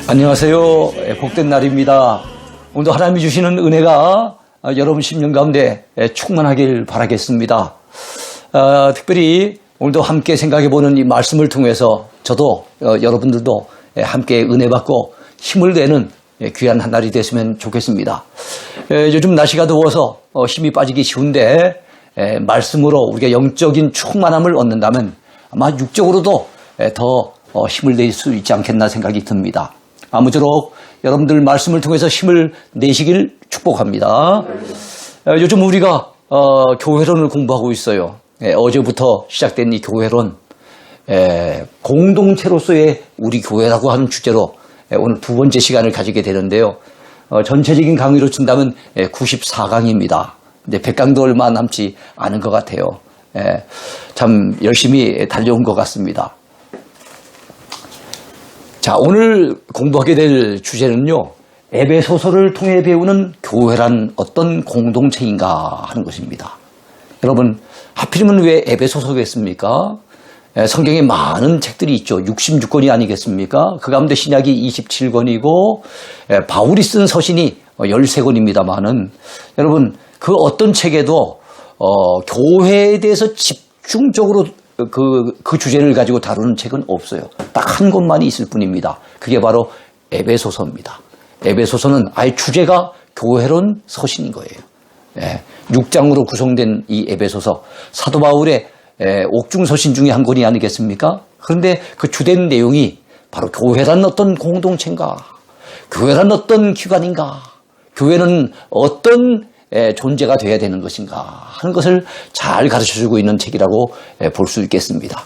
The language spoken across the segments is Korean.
안녕하세요. 복된 날입니다. 오늘도 하나님이 주시는 은혜가 여러분 심령 가운데 충만하길 바라겠습니다. 특별히 오늘도 함께 생각해보는 이 말씀을 통해서 저도 여러분들도 함께 은혜 받고 힘을 내는 귀한 한 날이 됐으면 좋겠습니다. 요즘 날씨가 더워서 힘이 빠지기 쉬운데 말씀으로 우리가 영적인 충만함을 얻는다면 아마 육적으로도 더 힘을 낼 수 있지 않겠나 생각이 듭니다. 아무쪼록 여러분들 말씀을 통해서 힘을 내시길 축복합니다. 요즘 우리가 교회론을 공부하고 있어요. 어제부터 시작된 이 교회론, 공동체로서의 우리 교회라고 하는 주제로 오늘 두 번째 시간을 가지게 되는데요. 전체적인 강의로 친다면 94강입니다. 근데 100강도 얼마 남지 않은 것 같아요. 참 열심히 달려온 것 같습니다. 자, 오늘 공부하게 될 주제는요, 에베소서를 통해 배우는 교회란 어떤 공동체인가 하는 것입니다. 여러분, 하필이면 왜 에베소서겠습니까? 성경에 많은 책들이 있죠. 66권이 아니겠습니까? 그 가운데 신약이 27권이고 바울이 쓴 서신이 13권입니다만은 여러분, 그 어떤 책에도 교회에 대해서 집중적으로 그 주제를 가지고 다루는 책은 없어요. 딱 한 권만이 있을 뿐입니다. 그게 바로 에베소서입니다. 에베소서는 아예 주제가 교회론 서신인 거예요. 6장으로 구성된 이 에베소서, 사도 바울의 옥중서신 중에 한 권이 아니겠습니까? 그런데 그 주된 내용이 바로 교회란 어떤 공동체인가, 교회란 어떤 기관인가, 교회는 어떤 존재가 되어야 되는 것인가 하는 것을 잘 가르쳐주고 있는 책이라고 볼 수 있겠습니다.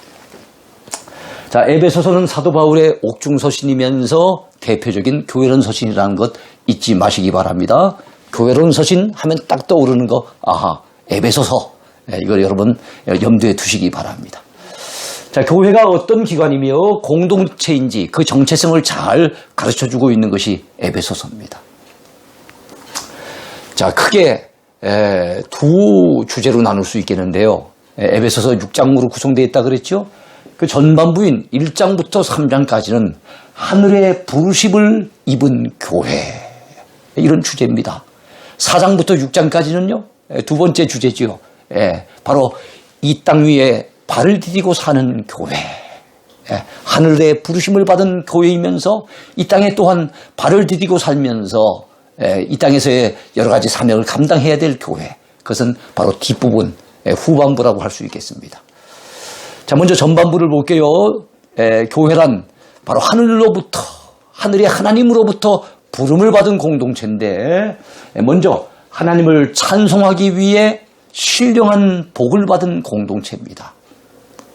자, 에베소서는 사도 바울의 옥중서신이면서 대표적인 교회론 서신이라는 것 잊지 마시기 바랍니다. 교회론 서신 하면 딱 떠오르는 거, 아하, 에베소서. 이걸 여러분 염두에 두시기 바랍니다. 자, 교회가 어떤 기관이며 공동체인지 그 정체성을 잘 가르쳐주고 있는 것이 에베소서입니다. 자, 크게 두 주제로 나눌 수 있겠는데요. 에베소서 6장으로 구성되어 있다 그랬죠. 그 전반부인 1장부터 3장까지는 하늘의 부르심을 입은 교회, 이런 주제입니다. 4장부터 6장까지는요, 두 번째 주제지요. 바로 이 땅 위에 발을 디디고 사는 교회, 하늘의 부르심을 받은 교회이면서 이 땅에 또한 발을 디디고 살면서 이 땅에서의 여러 가지 사명을 감당해야 될 교회, 그것은 바로 뒷부분, 후반부라고 할 수 있겠습니다. 자, 먼저 전반부를 볼게요. 교회란 바로 하늘로부터, 하늘의 하나님으로부터 부름을 받은 공동체인데, 먼저 하나님을 찬송하기 위해 신령한 복을 받은 공동체입니다.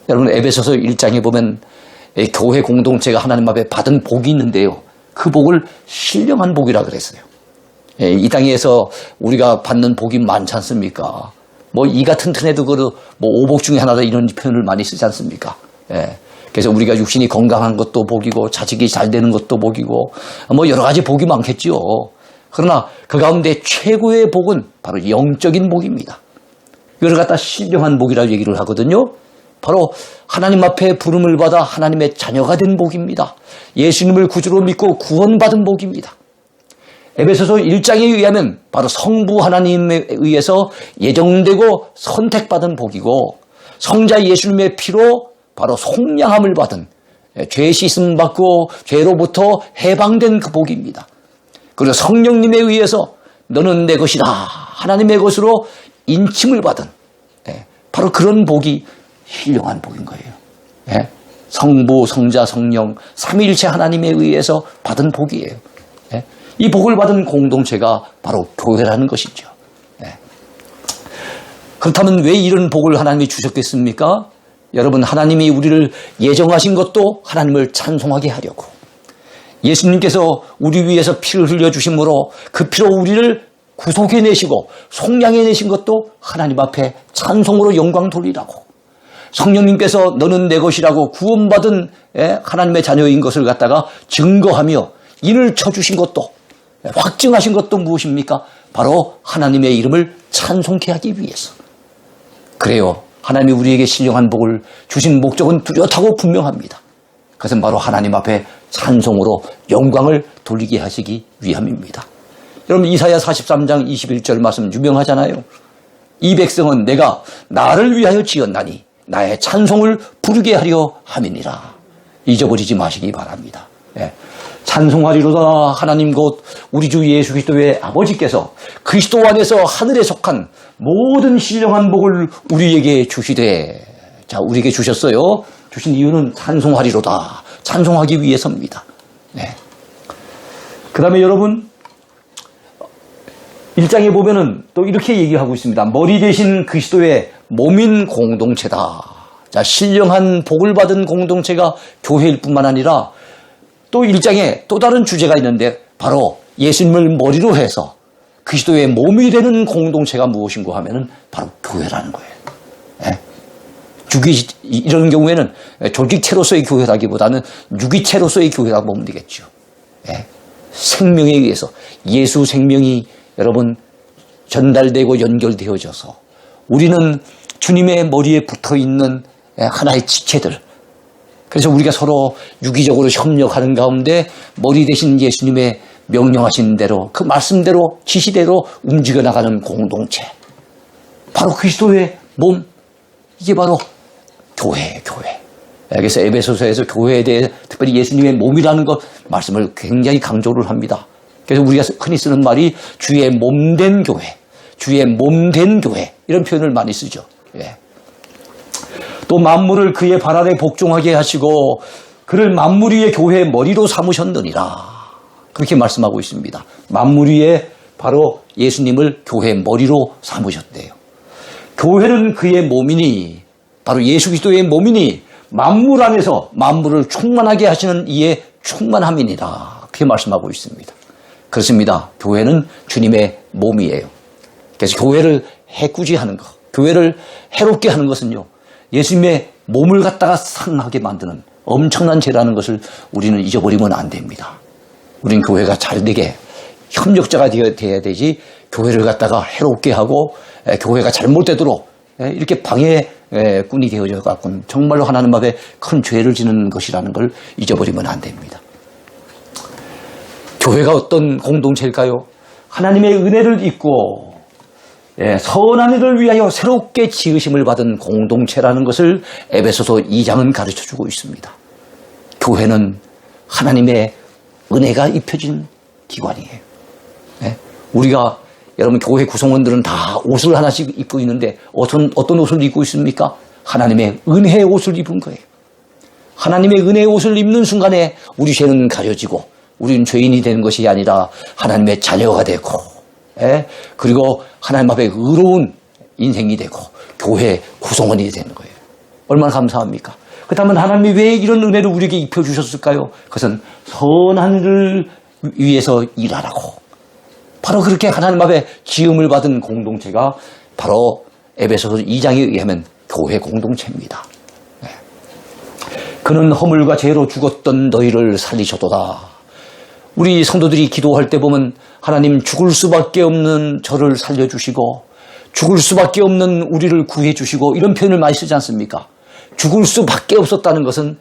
여러분, 에베소서 1장에 보면 교회 공동체가 하나님 앞에 받은 복이 있는데요, 그 복을 신령한 복이라 그랬어요. 이 땅에서 우리가 받는 복이 많지 않습니까? 뭐 이가 튼튼해도 뭐 오복 중에 하나다, 이런 표현을 많이 쓰지 않습니까? 그래서 우리가 육신이 건강한 것도 복이고 자식이 잘 되는 것도 복이고 뭐 여러 가지 복이 많겠지요. 그러나 그 가운데 최고의 복은 바로 영적인 복입니다. 이걸 갖다 신령한 복이라고 얘기를 하거든요. 바로 하나님 앞에 부름을 받아 하나님의 자녀가 된 복입니다. 예수님을 구주로 믿고 구원받은 복입니다. 에베소서 1장에 의하면 바로 성부 하나님에 의해서 예정되고 선택받은 복이고, 성자 예수님의 피로 바로 속량함을 받은, 죄 씻음 받고 죄로부터 해방된 그 복입니다. 그리고 성령님에 의해서 너는 내 것이다, 하나님의 것으로 인침을 받은, 바로 그런 복이 신령한 복인 거예요. 성부, 성자, 성령 삼위일체 하나님에 의해서 받은 복이에요. 이 복을 받은 공동체가 바로 교회라는 것이죠. 그렇다면 왜 이런 복을 하나님이 주셨겠습니까? 여러분, 하나님이 우리를 예정하신 것도 하나님을 찬송하게 하려고, 예수님께서 우리 위해서 피를 흘려주심으로 그 피로 우리를 구속해내시고 속량해내신 것도 하나님 앞에 찬송으로 영광 돌리라고, 성령님께서 너는 내 것이라고 구원받은 하나님의 자녀인 것을 갖다가 증거하며 인을 쳐주신 것도, 확증하신 것도 무엇입니까? 바로 하나님의 이름을 찬송케 하기 위해서. 그래요, 하나님이 우리에게 신령한 복을 주신 목적은 뚜렷하고 분명합니다. 그것은 바로 하나님 앞에 찬송으로 영광을 돌리게 하시기 위함입니다. 여러분 이사야 43장 21절 말씀 유명하잖아요. 이 백성은 내가 나를 위하여 지었나니 나의 찬송을 부르게 하려 함이니라. 잊어버리지 마시기 바랍니다. 예. 찬송하리로다. 하나님 곧 우리 주 예수 그리스도의 아버지께서 그리스도 안에서 하늘에 속한 모든 신령한 복을 우리에게 주시되, 자, 우리에게 주셨어요. 주신 이유는 찬송하리로다. 찬송하기 위해서입니다. 네. 그 다음에 여러분 1장에 보면은 또 이렇게 얘기하고 있습니다. 머리 대신 그리스도의 몸인 공동체다. 자, 신령한 복을 받은 공동체가 교회일 뿐만 아니라 또 1장에 또 다른 주제가 있는데 바로 예수님을 머리로 해서 그리스도의 몸이 되는 공동체가 무엇인가 하면은 바로 교회라는 거예요. 예? 이런 경우에는 조직체로서의 교회라기보다는 유기체로서의 교회라고 보면 되겠죠. 예? 생명에 의해서 예수 생명이 여러분 전달되고 연결되어져서 우리는 주님의 머리에 붙어있는 하나의 지체들, 그래서 우리가 서로 유기적으로 협력하는 가운데 머리 대신 예수님의 명령하신 대로 그 말씀대로 지시대로 움직여 나가는 공동체, 바로 그리스도의 몸, 이게 바로 교회예요. 교회. 그래서 에베소서에서 교회에 대해 특별히 예수님의 몸이라는 것 말씀을 굉장히 강조를 합니다. 그래서 우리가 흔히 쓰는 말이 주의 몸된 교회, 주의 몸된 교회, 이런 표현을 많이 쓰죠. 예. 또 만물을 그의 발 아래 복종하게 하시고 그를 만물 위의 교회의 머리로 삼으셨느니라. 그렇게 말씀하고 있습니다. 만물 위에 바로 예수님을 교회의 머리로 삼으셨대요. 교회는 그의 몸이니, 바로 예수 그리스도의 몸이니 만물 안에서 만물을 충만하게 하시는 이의 충만함이니라. 그렇게 말씀하고 있습니다. 그렇습니다. 교회는 주님의 몸이에요. 그래서 교회를 해꾸지 하는 것, 교회를 해롭게 하는 것은요, 예수님의 몸을 갖다가 상하게 만드는 엄청난 죄라는 것을 우리는 잊어버리면 안 됩니다. 우리는 교회가 잘 되게 협력자가 되어야 되지, 교회를 갖다가 해롭게 하고 교회가 잘못되도록 이렇게 방해꾼이 되어져 갖고는 정말로 하나님 앞에 큰 죄를 지는 것이라는 걸 잊어버리면 안 됩니다. 교회가 어떤 공동체일까요? 하나님의 은혜를 입고 선한 일을 위하여 새롭게 지으심을 받은 공동체라는 것을 에베소서 2장은 가르쳐주고 있습니다. 교회는 하나님의 은혜가 입혀진 기관이에요. 우리가 여러분 교회 구성원들은 다 옷을 하나씩 입고 있는데 어떤 옷을 입고 있습니까? 하나님의 은혜의 옷을 입은 거예요. 하나님의 은혜의 옷을 입는 순간에 우리 죄는 가려지고 우리는 죄인이 되는 것이 아니라 하나님의 자녀가 되고, 그리고 하나님 앞에 의로운 인생이 되고 교회 구성원이 되는 거예요. 얼마나 감사합니까? 그렇다면 하나님이 왜 이런 은혜를 우리에게 입혀주셨을까요? 그것은 선한 일을 위해서 일하라고. 바로 그렇게 하나님 앞에 지음을 받은 공동체가 바로 에베소서 2장에 의하면 교회 공동체입니다. 그는 허물과 죄로 죽었던 너희를 살리셨도다. 우리 성도들이 기도할 때 보면 하나님 죽을 수밖에 없는 저를 살려주시고 죽을 수밖에 없는 우리를 구해주시고 이런 표현을 많이 쓰지 않습니까? 죽을 수밖에 없었다는 것은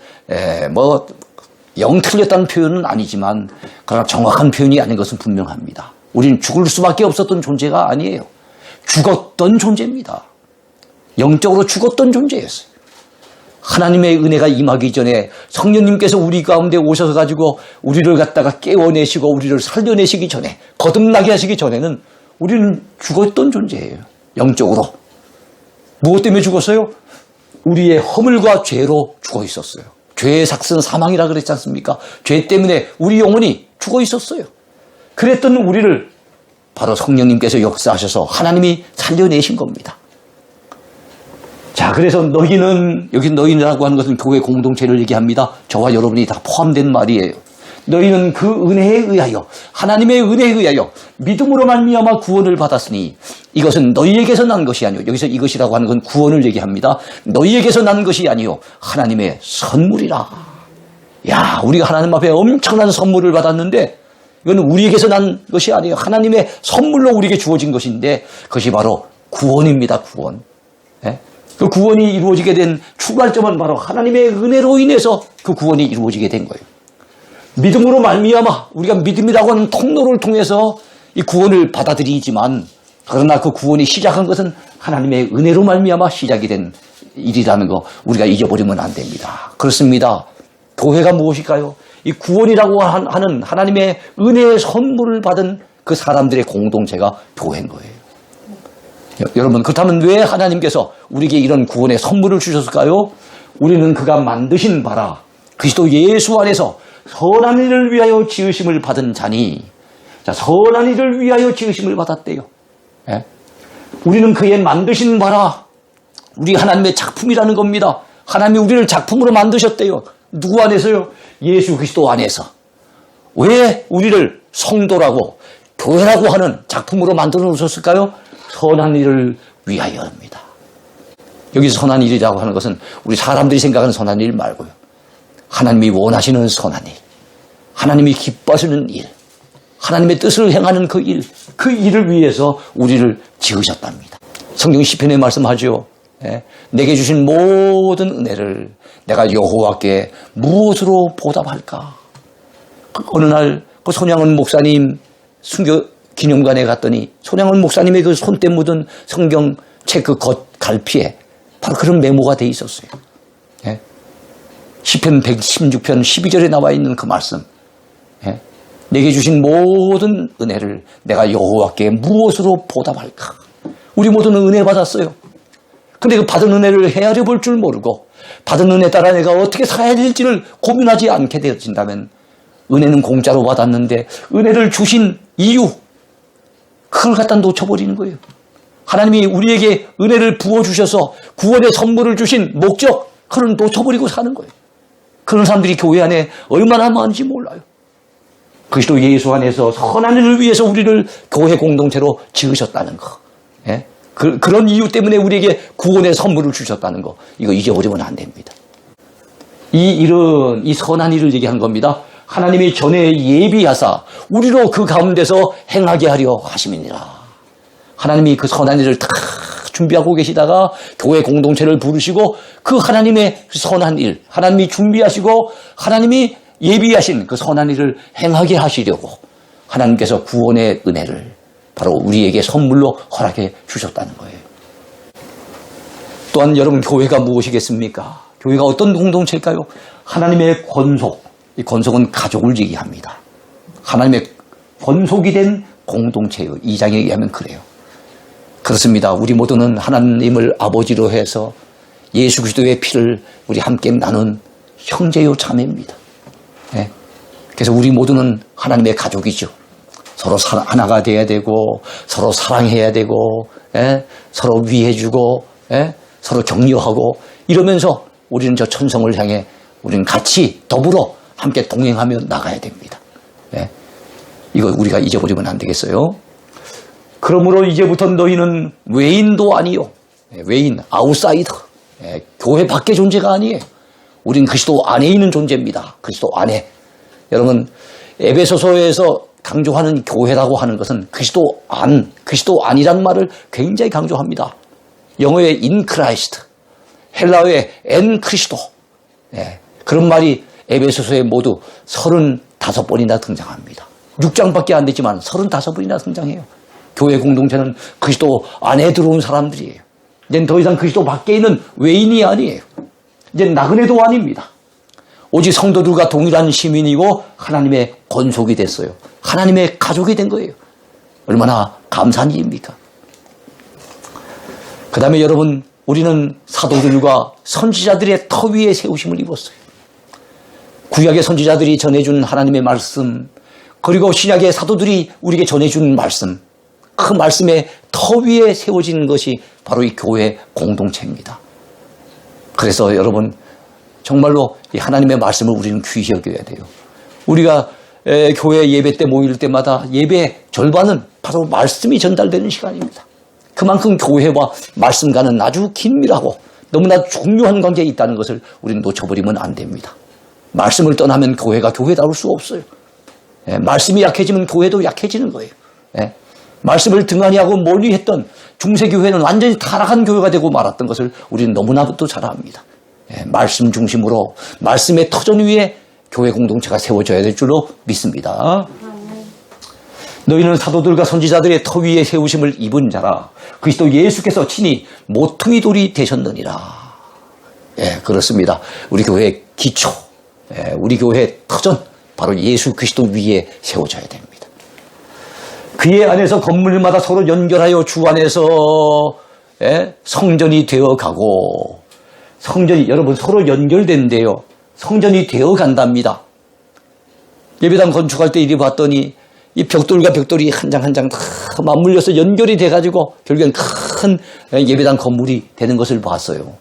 영 틀렸다는 표현은 아니지만 그러나 정확한 표현이 아닌 것은 분명합니다. 우리는 죽을 수밖에 없었던 존재가 아니에요. 죽었던 존재입니다. 영적으로 죽었던 존재였어요. 하나님의 은혜가 임하기 전에 성령님께서 우리 가운데 오셔서 가지고 우리를 갖다가 깨워내시고 우리를 살려내시기 전에, 거듭나게 하시기 전에는 우리는 죽었던 존재예요. 영적으로. 무엇 때문에 죽었어요? 우리의 허물과 죄로 죽어 있었어요. 죄의 삭은 사망이라 그랬지 않습니까? 죄 때문에 우리 영혼이 죽어 있었어요. 그랬던 우리를 바로 성령님께서 역사하셔서 하나님이 살려내신 겁니다. 자, 그래서 너희는, 여기 너희라고 하는 것은 교회 공동체를 얘기합니다. 저와 여러분이 다 포함된 말이에요. 너희는 그 은혜에 의하여, 하나님의 은혜에 의하여 믿음으로 말미암아 구원을 받았으니 이것은 너희에게서 난 것이 아니요. 여기서 이것이라고 하는 건 구원을 얘기합니다. 너희에게서 난 것이 아니요. 하나님의 선물이라. 야, 우리가 하나님 앞에 엄청난 선물을 받았는데 이건 우리에게서 난 것이 아니에요. 하나님의 선물로 우리에게 주어진 것인데 그것이 바로 구원입니다. 구원. 그 구원이 이루어지게 된 출발점은 바로 하나님의 은혜로 인해서 그 구원이 이루어지게 된 거예요. 믿음으로 말미암아 우리가 믿음이라고 하는 통로를 통해서 이 구원을 받아들이지만, 그러나 그 구원이 시작한 것은 하나님의 은혜로 말미암아 시작이 된 일이라는 거 우리가 잊어버리면 안 됩니다. 그렇습니다. 교회가 무엇일까요? 이 구원이라고 하는 하나님의 은혜의 선물을 받은 그 사람들의 공동체가 교회인 거예요. 여러분, 그렇다면 왜 하나님께서 우리에게 이런 구원의 선물을 주셨을까요? 우리는 그가 만드신 바라 그리스도 예수 안에서 선한 일을 위하여 지으심을 받은 자니, 자, 선한 일을 위하여 지으심을 받았대요. 예? 우리는 그의 만드신 바라, 우리 하나님의 작품이라는 겁니다. 하나님이 우리를 작품으로 만드셨대요. 누구 안에서요? 예수 그리스도 안에서. 왜 우리를 성도라고 교회라고 하는 작품으로 만들어 놓으셨을까요? 선한 일을 위하여입니다. 여기서 선한 일이라고 하는 것은 우리 사람들이 생각하는 선한 일 말고요. 하나님이 원하시는 선한 일, 하나님이 기뻐하시는 일, 하나님의 뜻을 행하는 그 일을 위해서 우리를 지으셨답니다. 성경 시편에 말씀하죠. 내게 주신 모든 은혜를 내가 여호와께 무엇으로 보답할까? 어느 날 그 손양원 목사님 순교 기념관에 갔더니 손양원 목사님의 그 손때 묻은 성경책 그 겉갈피에 바로 그런 메모가 돼 있었어요. 시편 116편 12절에 나와 있는 그 말씀. 내게 주신 모든 은혜를 내가 여호와께 무엇으로 보답할까? 우리 모두는 은혜 받았어요. 근데 그 받은 은혜를 헤아려 볼 줄 모르고 받은 은혜 따라 내가 어떻게 살아야 될지를 고민하지 않게 되어진다면, 은혜는 공짜로 받았는데 은혜를 주신 이유, 그걸 갖다 놓쳐버리는 거예요. 하나님이 우리에게 은혜를 부어주셔서 구원의 선물을 주신 목적, 그걸 놓쳐버리고 사는 거예요. 그런 사람들이 교회 안에 얼마나 많은지 몰라요. 그리스도 예수 안에서 선한 일을 위해서 우리를 교회 공동체로 지으셨다는 거. 그런 이유 때문에 우리에게 구원의 선물을 주셨다는 거, 이거 잊어버리면 안 됩니다. 이 일은, 이 선한 일을 얘기한 겁니다. 하나님이 전에 예비하사 우리로 그 가운데서 행하게 하려 하심이니라. 하나님이 그 선한 일을 다 준비하고 계시다가 교회 공동체를 부르시고 그 하나님의 선한 일, 하나님이 준비하시고 하나님이 예비하신 그 선한 일을 행하게 하시려고 하나님께서 구원의 은혜를 바로 우리에게 선물로 허락해 주셨다는 거예요. 또한 여러분, 교회가 무엇이겠습니까? 교회가 어떤 공동체일까요? 하나님의 권속, 이 권속은 가족을 얘기합니다. 하나님의 권속이 된 공동체예요. 2장에 의하면 그래요. 그렇습니다. 우리 모두는 하나님을 아버지로 해서 예수 그리스도의 피를 우리 함께 나눈 형제요 자매입니다. 그래서 우리 모두는 하나님의 가족이죠. 서로 하나가 돼야 되고, 서로 사랑해야 되고, 서로 위해주고, 서로 격려하고, 이러면서 우리는 저 천성을 향해 우리는 같이 더불어 함께 동행하며 나가야 됩니다. 이거 우리가 잊어버리면 안 되겠어요. 그러므로 이제부터 너희는 외인도 아니요, 외인, 아웃사이더, 교회 밖의 존재가 아니에요. 우린 그리스도 안에 있는 존재입니다. 그리스도 안에. 여러분, 에베소서에서 강조하는 교회라고 하는 것은 그리스도 안이라는 말을 굉장히 강조합니다. 영어의 in Christ, 헬라어의 en 크리스도. 그런 말이 에베소서에 모두 35번이나 등장합니다. 6장밖에 안 되지만 35번이나 등장해요. 교회 공동체는 그리스도 안에 들어온 사람들이에요. 이제는 더 이상 그리스도 밖에 있는 외인이 아니에요. 이제는 나그네도 아닙니다. 오직 성도들과 동일한 시민이고 하나님의 권속이 됐어요. 하나님의 가족이 된 거예요. 얼마나 감사한 일입니까? 그 다음에 여러분, 우리는 사도들과 선지자들의 터 위에 세우심을 입었어요. 구약의 선지자들이 전해준 하나님의 말씀, 그리고 신약의 사도들이 우리에게 전해준 말씀, 그 말씀의 터 위에 세워진 것이 바로 이 교회 공동체입니다. 그래서 여러분, 정말로 이 하나님의 말씀을 우리는 귀히 여겨야 돼요. 우리가 교회 예배 때 모일 때마다 예배 절반은 바로 말씀이 전달되는 시간입니다. 그만큼 교회와 말씀과는 아주 긴밀하고 너무나 중요한 관계에 있다는 것을 우리는 놓쳐버리면 안 됩니다. 말씀을 떠나면 교회가 교회다울 수 없어요. 말씀이 약해지면 교회도 약해지는 거예요. 말씀을 등한히 하고 멀리 했던 중세교회는 완전히 타락한 교회가 되고 말았던 것을 우리는 너무나도 잘 압니다. 말씀 중심으로 말씀의 터전 위에 교회 공동체가 세워져야 될 줄로 믿습니다. 너희는 사도들과 선지자들의 터 위에 세우심을 입은 자라. 그리스도 예수께서 친히 모퉁이 돌이 되셨느니라. 그렇습니다. 우리 교회의 기초, 우리 교회의 터전, 바로 예수 그리스도 위에 세워져야 됩니다. 그의 안에서 건물마다 서로 연결하여 주 안에서 성전이 되어가고, 성전이 여러분 서로 연결된대요. 성전이 되어간답니다. 예배당 건축할 때 이리 봤더니 이 벽돌과 벽돌이 한 장 한 장 다 맞물려서 연결이 돼가지고 결국엔 큰 예배당 건물이 되는 것을 봤어요.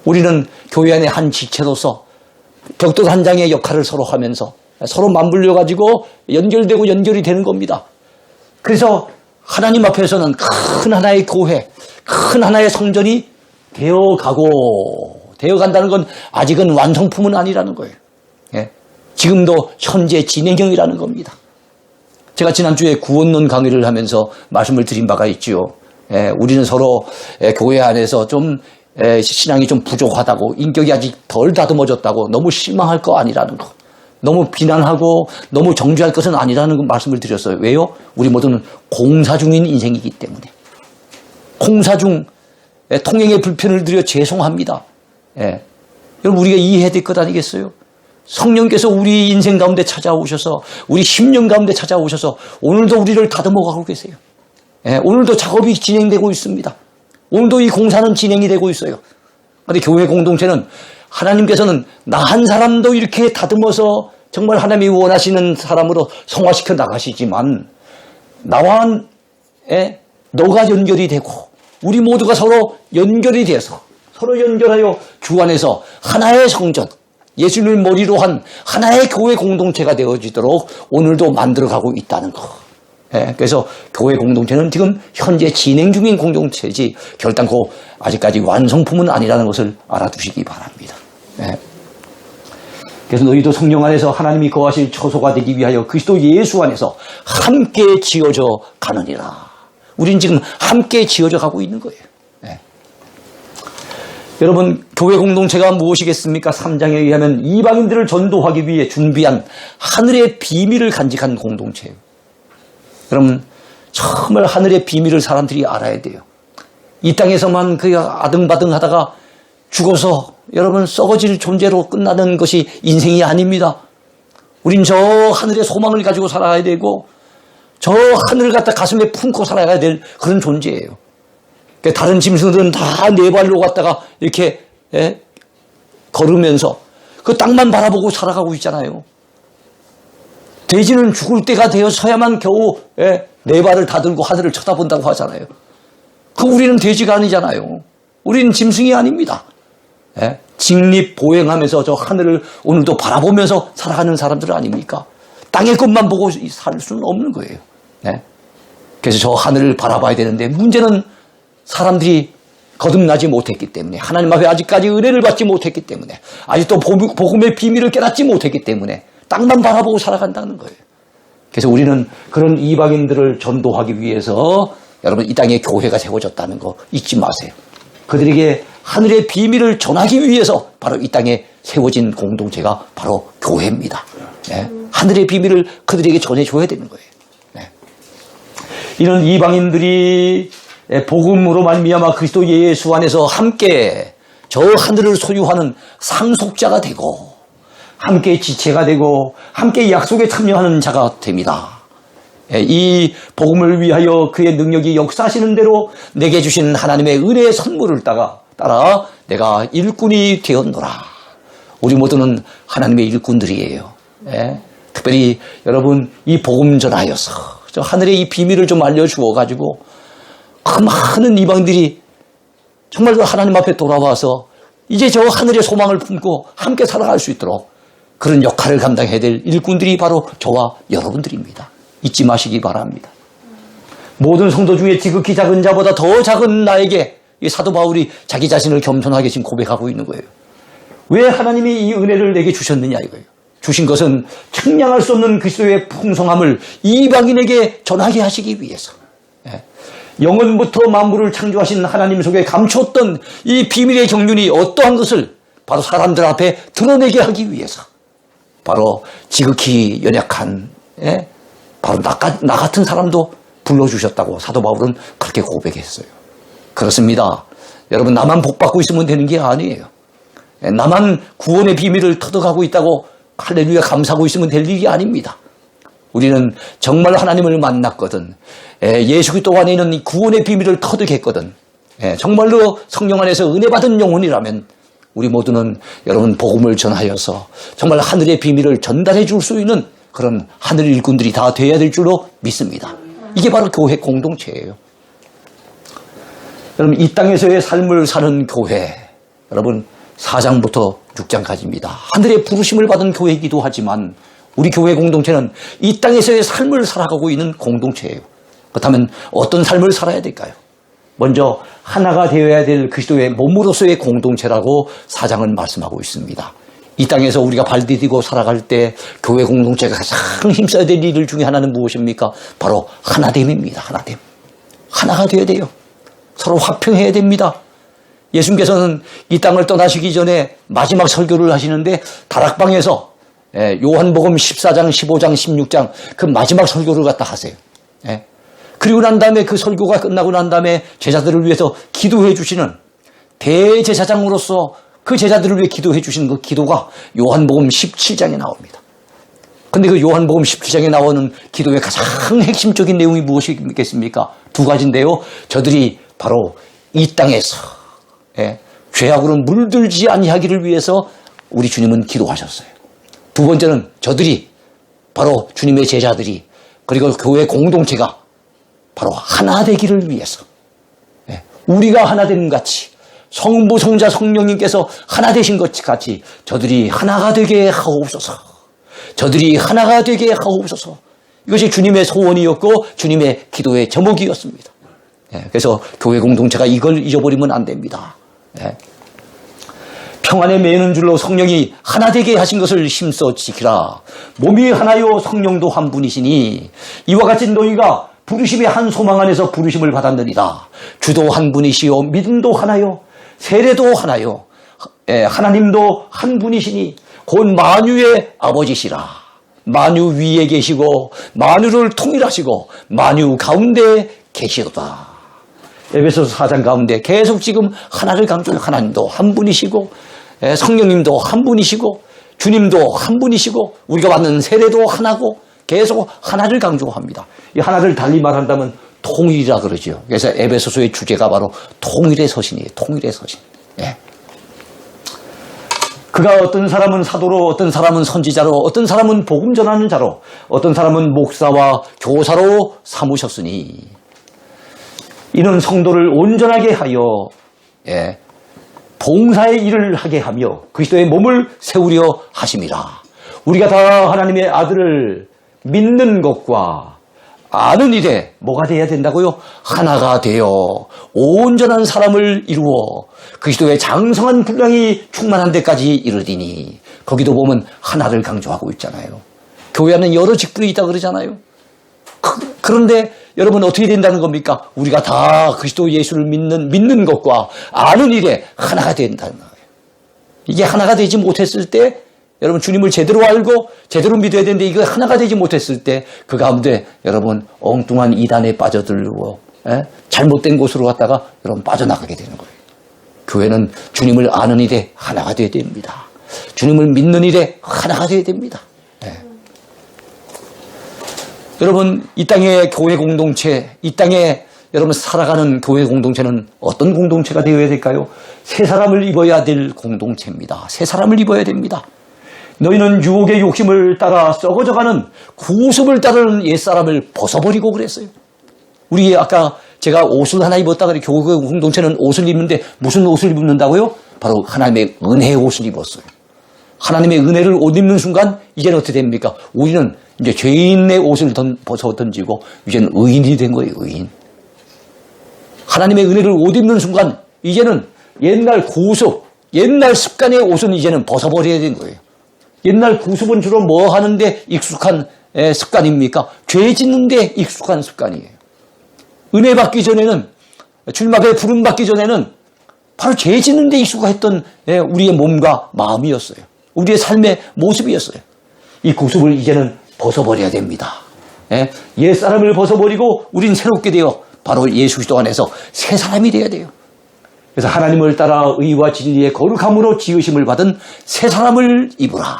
우리는 교회 안의 한 지체로서 벽돌 한 장의 역할을 서로 하면서 서로 맞물려가지고 연결되고 연결이 되는 겁니다. 그래서 하나님 앞에서는 큰 하나의 교회, 큰 하나의 성전이 되어간다는 건 아직은 완성품은 아니라는 거예요. 지금도 현재 진행형이라는 겁니다. 제가 지난주에 구원론 강의를 하면서 말씀을 드린 바가 있지요. 우리는 서로 교회 안에서 좀 신앙이 좀 부족하다고, 인격이 아직 덜 다듬어졌다고 너무 실망할 거 아니라는 거, 너무 비난하고 너무 정죄할 것은 아니라는 말씀을 드렸어요. 왜요? 우리 모두는 공사 중인 인생이기 때문에. 공사 중 통행의 불편을 드려 죄송합니다. 여러분, 우리가 이해해야 될 것 아니겠어요? 성령께서 우리 인생 가운데 찾아오셔서, 우리 10년 가운데 찾아오셔서 오늘도 우리를 다듬어가고 계세요. 오늘도 작업이 진행되고 있습니다. 오늘도 이 공사는 진행이 되고 있어요. 그런데 교회 공동체는 하나님께서는 나 한 사람도 이렇게 다듬어서 정말 하나님이 원하시는 사람으로 성화시켜 나가시지만, 나와 너가 연결이 되고 우리 모두가 서로 연결이 돼서 서로 연결하여 주 안에서 하나의 성전, 예수님을 머리로 한 하나의 교회 공동체가 되어지도록 오늘도 만들어가고 있다는 거. 그래서 교회 공동체는 지금 현재 진행 중인 공동체지 결단코 아직까지 완성품은 아니라는 것을 알아두시기 바랍니다. 그래서 너희도 성령 안에서 하나님이 거하실 처소가 되기 위하여 그리스도 예수 안에서 함께 지어져 가느니라. 우린 지금 함께 지어져 가고 있는 거예요. 여러분, 교회 공동체가 무엇이겠습니까? 3장에 의하면 이방인들을 전도하기 위해 준비한 하늘의 비밀을 간직한 공동체예요. 여러분, 정말 하늘의 비밀을 사람들이 알아야 돼요. 이 땅에서만 그 아등바등 하다가 죽어서 여러분 썩어질 존재로 끝나는 것이 인생이 아닙니다. 우린 저 하늘의 소망을 가지고 살아야 되고 저 하늘을 갖다 가슴에 품고 살아야 될 그런 존재예요. 다른 짐승들은 다 네 발로 갔다가 이렇게 걸으면서 그 땅만 바라보고 살아가고 있잖아요. 돼지는 죽을 때가 되어서야만 겨우 네 발을 다 들고 하늘을 쳐다본다고 하잖아요. 우리는 돼지가 아니잖아요. 우리는 짐승이 아닙니다. 직립보행하면서 저 하늘을 오늘도 바라보면서 살아가는 사람들 아닙니까? 땅의 것만 보고 살 수는 없는 거예요. 그래서 저 하늘을 바라봐야 되는데 문제는 사람들이 거듭나지 못했기 때문에, 하나님 앞에 아직까지 은혜를 받지 못했기 때문에, 아직도 복음의 비밀을 깨닫지 못했기 때문에 땅만 바라보고 살아간다는 거예요. 그래서 우리는 그런 이방인들을 전도하기 위해서 여러분 이 땅에 교회가 세워졌다는 거 잊지 마세요. 그들에게 하늘의 비밀을 전하기 위해서 바로 이 땅에 세워진 공동체가 바로 교회입니다. 하늘의 비밀을 그들에게 전해줘야 되는 거예요. 이런 이방인들이 복음으로 말미암아 그리스도 예수 안에서 함께 저 하늘을 소유하는 상속자가 되고 함께 지체가 되고 함께 약속에 참여하는 자가 됩니다. 이 복음을 위하여 그의 능력이 역사하시는 대로 내게 주신 하나님의 은혜의 선물을 따라 내가 일꾼이 되었노라. 우리 모두는 하나님의 일꾼들이에요. 특별히 여러분 이 복음 전하여서 저 하늘의 이 비밀을 좀 알려주어 가지고 그 많은 이방인들이 정말 그 하나님 앞에 돌아와서 이제 저 하늘의 소망을 품고 함께 살아갈 수 있도록 그런 역할을 감당해야 될 일꾼들이 바로 저와 여러분들입니다. 잊지 마시기 바랍니다. 모든 성도 중에 지극히 작은 자보다 더 작은 나에게 이 사도 바울이 자기 자신을 겸손하게 지금 고백하고 있는 거예요. 왜 하나님이 이 은혜를 내게 주셨느냐 이거예요. 주신 것은 측량할 수 없는 그리스도의 풍성함을 이방인에게 전하게 하시기 위해서. 영원부터 만물을 창조하신 하나님 속에 감추었던 이 비밀의 정륜이 어떠한 것을 바로 사람들 앞에 드러내게 하기 위해서 바로 지극히 연약한 바로 나 같은 사람도 불러주셨다고 사도 바울은 그렇게 고백했어요. 그렇습니다. 여러분, 나만 복받고 있으면 되는 게 아니에요. 나만 구원의 비밀을 터득하고 있다고 할렐루야 감사하고 있으면 될 일이 아닙니다. 우리는 정말 하나님을 만났거든, 예수 그리스도 안에 있는 이 구원의 비밀을 터득했거든, 정말로 성령 안에서 은혜 받은 영혼이라면 우리 모두는 여러분 복음을 전하여서 정말 하늘의 비밀을 전달해 줄 수 있는 그런 하늘 일꾼들이 다 되어야 될 줄로 믿습니다. 이게 바로 교회 공동체예요. 여러분, 이 땅에서의 삶을 사는 교회, 여러분 4장부터 6장까지입니다. 하늘의 부르심을 받은 교회이기도 하지만 우리 교회 공동체는 이 땅에서의 삶을 살아가고 있는 공동체예요. 그렇다면 어떤 삶을 살아야 될까요? 먼저 하나가 되어야 될 그리스도의 몸으로서의 공동체라고 4장은 말씀하고 있습니다. 이 땅에서 우리가 발디디고 살아갈 때 교회 공동체가 가장 힘써야 될 일 중에 하나는 무엇입니까? 바로 하나됨입니다. 하나됨. 하나가 되어야 돼요. 서로 화평해야 됩니다. 예수님께서는 이 땅을 떠나시기 전에 마지막 설교를 하시는데 다락방에서 요한복음 14장, 15장, 16장 그 마지막 설교를 갖다 하세요. 그리고 난 다음에 그 설교가 끝나고 난 다음에 제자들을 위해서 기도해 주시는 대제사장으로서 그 제자들을 위해 기도해 주시는 그 기도가 요한복음 17장에 나옵니다. 근데 그 요한복음 17장에 나오는 기도의 가장 핵심적인 내용이 무엇이겠습니까? 두 가지인데요. 저들이 바로 이 땅에서 죄악으로 물들지 아니하기를 위해서 우리 주님은 기도하셨어요. 두 번째는 저들이 바로 주님의 제자들이 그리고 교회 공동체가 바로 하나 되기를 위해서 우리가 하나 되는 같이 성부, 성자, 성령님께서 하나 되신 것 같이 저들이 하나가 되게 하옵소서. 저들이 하나가 되게 하옵소서. 이것이 주님의 소원이었고 주님의 기도의 제목이었습니다. 그래서 교회 공동체가 이걸 잊어버리면 안 됩니다. 평안에 매는 줄로 성령이 하나 되게 하신 것을 힘써 지키라. 몸이 하나요 성령도 한 분이시니 이와 같이 너희가 부르심의 한 소망 안에서 부르심을 받았느니라. 주도 한 분이시요 믿음도 하나요 세례도 하나요 하나님도 한 분이시니 곧 만유의 아버지시라. 만유 위에 계시고 만유를 통일하시고 만유 가운데 계시도다. 에베소서 4장 가운데 계속 지금 하나를 강조해요. 하나님도 한 분이시고 성령님도 한 분이시고 주님도 한 분이시고 우리가 받는 세례도 하나고 계속 하나를 강조합니다. 이 하나를 달리 말한다면 통일이라 그러죠. 그래서 에베소서의 주제가 바로 통일의 서신이에요. 통일의 서신. 그가 어떤 사람은 사도로, 어떤 사람은 선지자로, 어떤 사람은 복음 전하는 자로, 어떤 사람은 목사와 교사로 삼으셨으니 이는 성도를 온전하게 하여 봉사의 일을 하게 하며 그리스도의 몸을 세우려 하심이라. 우리가 다 하나님의 아들을 믿는 것과 아는 일에 뭐가 돼야 된다고요? 하나가 되어 온전한 사람을 이루어 그리스도의 장성한 분량이 충만한 데까지 이르리니. 거기도 보면 하나를 강조하고 있잖아요. 교회 안에 여러 직분이 있다 그러잖아요. 그런데 여러분 어떻게 된다는 겁니까? 우리가 다 그리스도 예수를 믿는 것과 아는 일에 하나가 된다는 거예요. 이게 하나가 되지 못했을 때 여러분 주님을 제대로 알고 제대로 믿어야 되는데 이거 하나가 되지 못했을 때 그 가운데 여러분 엉뚱한 이단에 빠져들고 잘못된 곳으로 갔다가 여러분 빠져나가게 되는 거예요. 교회는 주님을 아는 일에 하나가 되어야 됩니다. 주님을 믿는 일에 하나가 되어야 됩니다. 여러분 이 땅의 교회 공동체, 이 땅에 여러분 살아가는 교회 공동체는 어떤 공동체가 되어야 될까요? 새 사람을 입어야 될 공동체입니다. 새 사람을 입어야 됩니다. 너희는 유혹의 욕심을 따라 썩어져가는 구습을 따르는 옛사람을 벗어버리고 그랬어요. 우리 아까 제가 옷을 하나 입었다 그래. 교회 공동체는 옷을 입는데 무슨 옷을 입는다고요? 바로 하나님의 은혜의 옷을 입었어요. 하나님의 은혜를 옷 입는 순간 이제는 어떻게 됩니까? 우리는 이제 죄인의 옷을 벗어 던지고 이제는 의인이 된 거예요. 의인. 하나님의 은혜를 옷 입는 순간 이제는 옛날 구습, 옛날 습관의 옷은 이제는 벗어버려야 된 거예요. 옛날 구습은 주로 뭐 하는데 익숙한 습관입니까? 죄 짓는 데 익숙한 습관이에요. 은혜 받기 전에는, 주님 앞에 부름 받기 전에는 바로 죄 짓는 데 익숙했던 우리의 몸과 마음이었어요. 우리의 삶의 모습이었어요. 이 모습을 이제는 벗어버려야 됩니다. 옛사람을 벗어버리고 우린 새롭게 되어 바로 예수 그리스도 안에서 새 사람이 되어야 돼요. 그래서 하나님을 따라 의와 진리의 거룩함으로 지으심을 받은 새 사람을 입으라.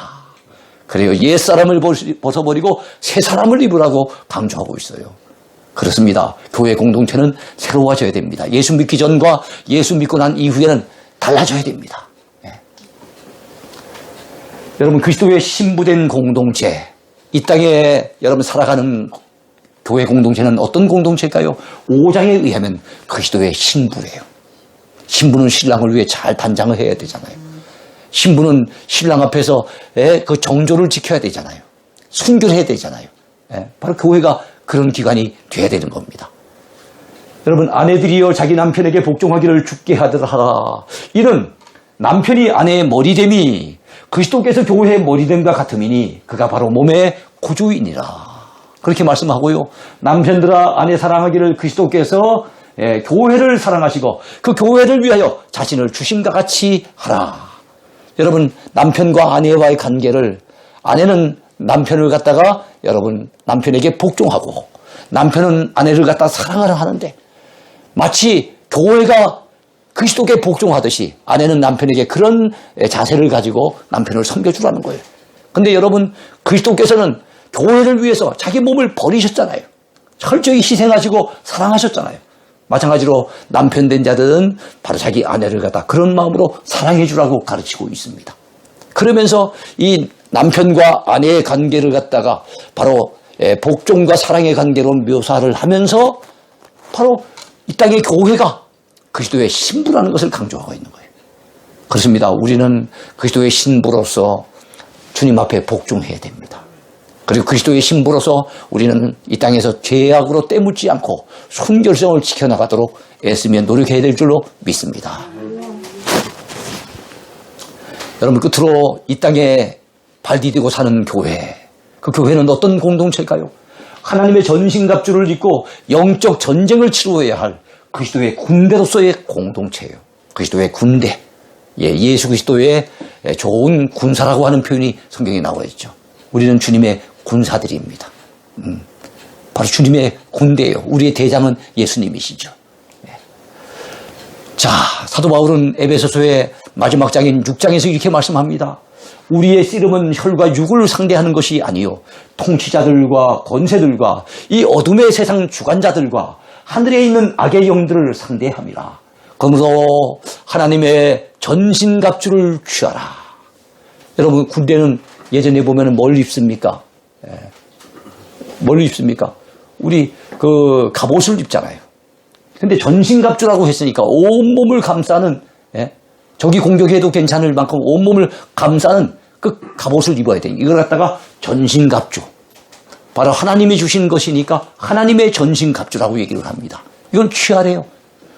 그래요. 옛사람을 벗어버리고 새 사람을 입으라고 강조하고 있어요. 그렇습니다. 교회 공동체는 새로워져야 됩니다. 예수 믿기 전과 예수 믿고 난 이후에는 달라져야 됩니다. 여러분, 그리스도의 신부된 공동체, 이 땅에 여러분 살아가는 교회 공동체는 어떤 공동체일까요? 5장에 의하면 그리스도의 신부예요. 신부는 신랑을 위해 잘 단장을 해야 되잖아요. 신부는 신랑 앞에서 그 정조를 지켜야 되잖아요. 순결해야 되잖아요. 바로 교회가 그런 기관이 돼야 되는 겁니다. 여러분, 아내들이여 자기 남편에게 복종하기를 죽게 하더라. 이는 남편이 아내의 머리됨이 그리스도께서 교회의 머리됨과 같음이니 그가 바로 몸의 구주이니라. 그렇게 말씀하고요. 남편들아 아내 사랑하기를 그리스도께서 교회를 사랑하시고 그 교회를 위하여 자신을 주심과 같이 하라. 여러분, 남편과 아내와의 관계를, 아내는 남편을 갖다가 여러분 남편에게 복종하고 남편은 아내를 갖다 사랑하려 하는데, 마치 교회가 그리스도께 복종하듯이 아내는 남편에게 그런 자세를 가지고 남편을 섬겨주라는 거예요. 근데 여러분, 그리스도께서는 교회를 위해서 자기 몸을 버리셨잖아요. 철저히 희생하시고 사랑하셨잖아요. 마찬가지로 남편 된 자들은 바로 자기 아내를 갖다 그런 마음으로 사랑해 주라고 가르치고 있습니다. 그러면서 이 남편과 아내의 관계를 갖다가 바로 복종과 사랑의 관계로 묘사를 하면서 바로 이 땅의 교회가 그리스도의 신부라는 것을 강조하고 있는 거예요. 그렇습니다. 우리는 그리스도의 신부로서 주님 앞에 복종해야 됩니다. 그리고 그리스도의 신부로서 우리는 이 땅에서 죄악으로 때묻지 않고 순결성을 지켜나가도록 애쓰며 노력해야 될 줄로 믿습니다. 여러분, 끝으로 이 땅에 발 디디고 사는 교회, 그 교회는 어떤 공동체일까요? 하나님의 전신갑주를 입고 영적 전쟁을 치루어야 할 그리스도의 군대로서의 공동체예요. 그리스도의 군대. 예수 그리스도의 좋은 군사라고 하는 표현이 성경에 나와 있죠. 우리는 주님의 군사들입니다. 바로 주님의 군대예요. 우리의 대장은 예수님이시죠. 자, 사도 바울은 에베소서의 마지막 장인 6장에서 이렇게 말씀합니다. 우리의 씨름은 혈과 육을 상대하는 것이 아니요 통치자들과 권세들과 이 어둠의 세상 주관자들과 하늘에 있는 악의 영들을 상대함이라. 그러므로 하나님의 전신갑주를 취하라. 여러분, 군대는 예전에 보면 뭘 입습니까? 뭘 입습니까? 우리 그 갑옷을 입잖아요. 근데 전신갑주라고 했으니까 온몸을 감싸는, 적이 공격해도 괜찮을 만큼 온몸을 감싸는 그 갑옷을 입어야 돼요. 이걸 갖다가 전신갑주. 바로 하나님이 주신 것이니까 하나님의 전신갑주라고 얘기를 합니다. 이건 취하래요.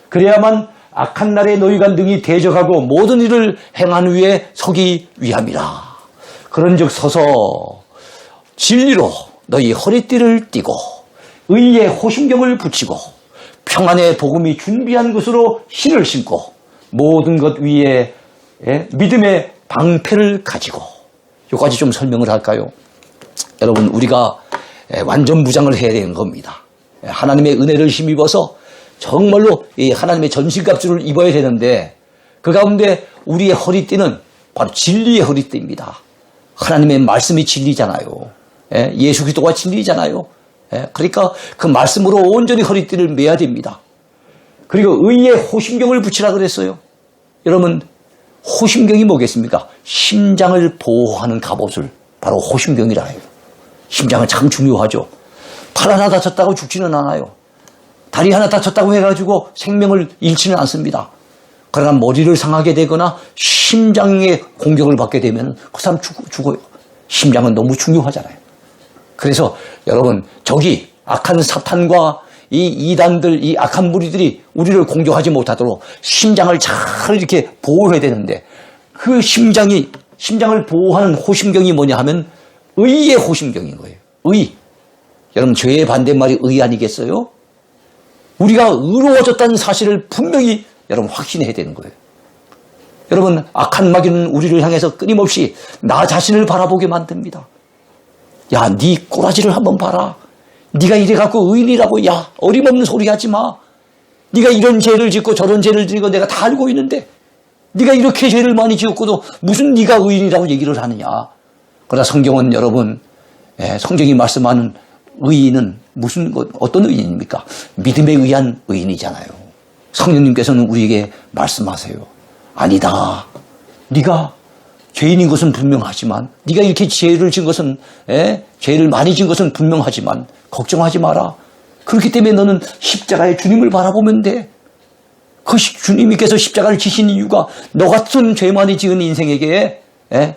그래야만 악한 날에 너희가 능히 대적하고 모든 일을 행한 후에 서기 위함이라. 그런즉 서서 진리로 너희 허리띠를 띠고 의의 호심경을 붙이고 평안의 복음이 준비한 것으로 신을 신고 모든 것 위에 믿음의 방패를 가지고. 여기까지 좀 설명을 할까요? 여러분, 우리가 완전 무장을 해야 되는 겁니다. 하나님의 은혜를 힘입어서 정말로 이 하나님의 전신갑주를 입어야 되는데, 그 가운데 우리의 허리띠는 바로 진리의 허리띠입니다. 하나님의 말씀이 진리잖아요. 예수 그리스도가 진리잖아요. 그러니까 그 말씀으로 온전히 허리띠를 매야 됩니다. 그리고 의의 호심경을 붙이라 그랬어요. 여러분, 호심경이 뭐겠습니까? 심장을 보호하는 갑옷을 바로 호심경이라 해요. 심장은 참 중요하죠. 팔 하나 다쳤다고 죽지는 않아요. 다리 하나 다쳤다고 해가지고 생명을 잃지는 않습니다. 그러나 머리를 상하게 되거나 심장의 공격을 받게 되면 그 사람 죽어요. 심장은 너무 중요하잖아요. 그래서 여러분, 적이 악한 사탄과 이 이단들, 이 악한 무리들이 우리를 공격하지 못하도록 심장을 잘 이렇게 보호해야 되는데, 그 심장을 보호하는 호심경이 뭐냐 하면 의의 호심경인 거예요. 의. 여러분, 죄의 반대말이 의 아니겠어요? 우리가 의로워졌다는 사실을 분명히 여러분 확신해야 되는 거예요. 여러분, 악한 마귀는 우리를 향해서 끊임없이 나 자신을 바라보게 만듭니다. 야, 네 꼬라지를 한번 봐라. 네가 이래갖고 의인이라고, 야, 어림없는 소리 하지 마. 네가 이런 죄를 짓고 저런 죄를 짓고 내가 다 알고 있는데 네가 이렇게 죄를 많이 지었고도 무슨 네가 의인이라고 얘기를 하느냐. 그러나 성경은 여러분, 성경이 말씀하는 의인은 어떤 의인입니까? 믿음에 의한 의인이잖아요. 성령님께서는 우리에게 말씀하세요. 아니다. 네가 죄인인 것은 분명하지만, 네가 이렇게 죄를 진 것은, 죄를 많이 진 것은 분명하지만 걱정하지 마라. 그렇기 때문에 너는 십자가의 주님을 바라보면 돼. 그 주님께서 십자가를 지신 이유가 너 같은 죄 많이 지은 인생에게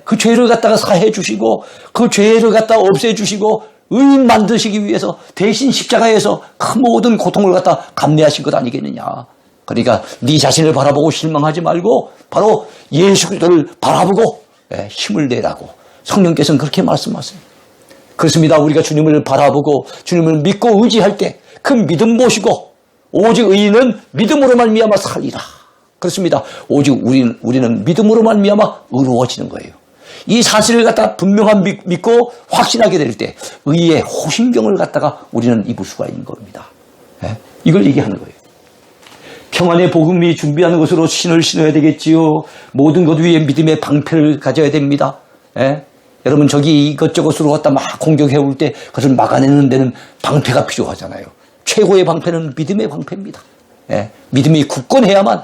그 죄를 갖다가 사해 주시고 그 죄를 갖다가 없애 주시고 의인 만드시기 위해서 대신 십자가에서 그 모든 고통을 갖다 감내하신 것 아니겠느냐. 그러니까 네 자신을 바라보고 실망하지 말고 바로 예수 그리스도를 바라보고 힘을 내라고 성령께서는 그렇게 말씀하세요. 그렇습니다. 우리가 주님을 바라보고 주님을 믿고 의지할 때 그 믿음 보시고 오직 의인은 믿음으로 말미암아 살리라. 그렇습니다. 오직 우리는 믿음으로 말미암아 의로워지는 거예요. 이 사실을 갖다가 분명한 믿고 확신하게 될 때 의의 호심경을 갖다가 우리는 입을 수가 있는 겁니다. 이걸 얘기하는 거예요. 평안의 복음이 준비하는 것으로 신을 신어야 되겠지요. 모든 것 위에 믿음의 방패를 가져야 됩니다. 여러분, 저기 이것저것으로 갖다 막 공격해 올 때 그것을 막아내는 데는 방패가 필요하잖아요. 최고의 방패는 믿음의 방패입니다. 믿음이 굳건해야만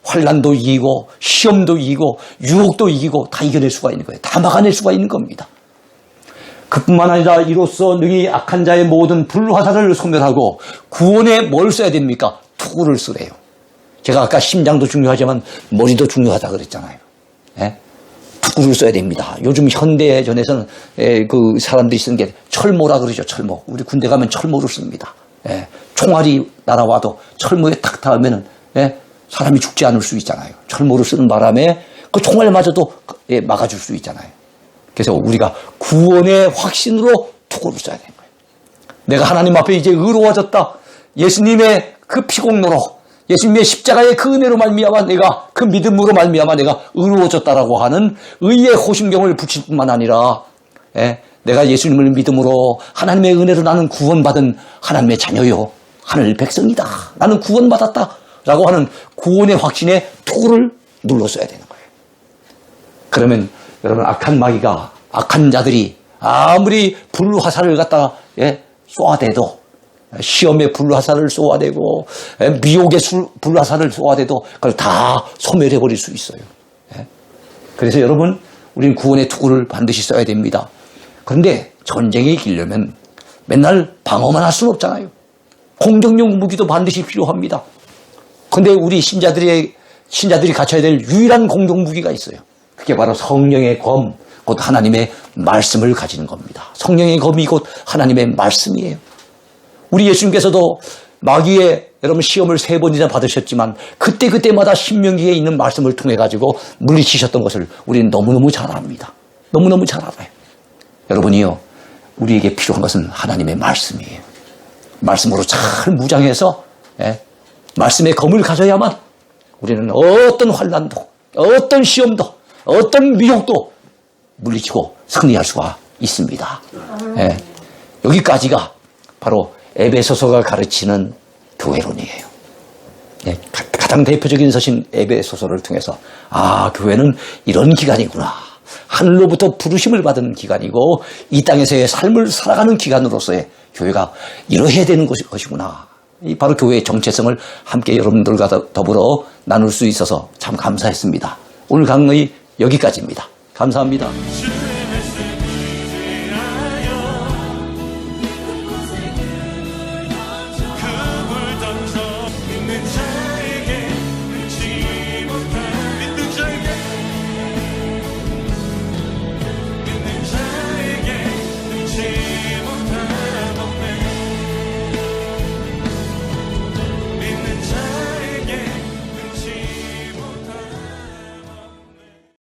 환난도 이기고 시험도 이기고 유혹도 이기고 다 이겨낼 수가 있는 거예요. 다 막아낼 수가 있는 겁니다. 그뿐만 아니라 이로써 능히 악한 자의 모든 불화살을 소멸하고 구원에 뭘 써야 됩니까? 투구를 쓰래요. 제가 아까 심장도 중요하지만 머리도 중요하다 그랬잖아요. 투구를 써야 됩니다. 요즘 현대전에서는 그 사람들이 쓰는 게 철모라 그러죠. 철모. 우리 군대 가면 철모를 씁니다. 총알이 날아와도 철모에 탁 닿으면은 사람이 죽지 않을 수 있잖아요. 철모를 쓰는 바람에 그 총알 맞아도 막아줄 수 있잖아요. 그래서 우리가 구원의 확신으로 투구를 써야 되는 거예요. 내가 하나님 앞에 이제 의로워졌다. 예수님의 그 피공로로 예수님의 십자가의 그 은혜로 말미암아 내가 그 믿음으로 말미암아 내가 의로워졌다라고 하는 의의 호심경을 붙일 뿐만 아니라 내가 예수님을 믿음으로 하나님의 은혜로 나는 구원받은 하나님의 자녀요. 하늘 백성이다. 나는 구원받았다라고 하는 구원의 확신에 투구를 눌러써야 되는 거예요. 그러면 여러분, 악한 마귀가, 악한 자들이 아무리 불화살을 갖다가 쏘아대도, 시험의 불화살을 쏘아대고 미혹의 불화살을 쏘아대도 그걸 다 소멸해버릴 수 있어요. 그래서 여러분, 우리는 구원의 투구를 반드시 써야 됩니다. 그런데 전쟁에 이기려면 맨날 방어만 할 수는 없잖아요. 공격용 무기도 반드시 필요합니다. 그런데 우리 신자들이 갖춰야 될 유일한 공격 무기가 있어요. 그게 바로 성령의 검, 곧 하나님의 말씀을 가지는 겁니다. 성령의 검이 곧 하나님의 말씀이에요. 우리 예수님께서도 마귀의 여러분 시험을 3번이나 받으셨지만 그때마다 신명기에 있는 말씀을 통해 가지고 물리치셨던 것을 우리는 너무너무 잘 압니다. 너무너무 잘 알아요. 여러분이요, 우리에게 필요한 것은 하나님의 말씀이에요. 말씀으로 잘 무장해서 말씀의 검을 가져야만 우리는 어떤 환난도, 어떤 시험도, 어떤 미혹도 물리치고 승리할 수가 있습니다. 여기까지가 바로 에베소서가 가르치는 교회론이에요. 가장 대표적인 서신 에베소서를 통해서 교회는 이런 기관이구나. 하늘로부터 부르심을 받은 기관이고 이 땅에서의 삶을 살아가는 기관으로서의 교회가 이러해야 되는 것이구나. 바로 교회의 정체성을 함께 여러분들과 더불어 나눌 수 있어서 참 감사했습니다. 오늘 강의 여기까지입니다. 감사합니다.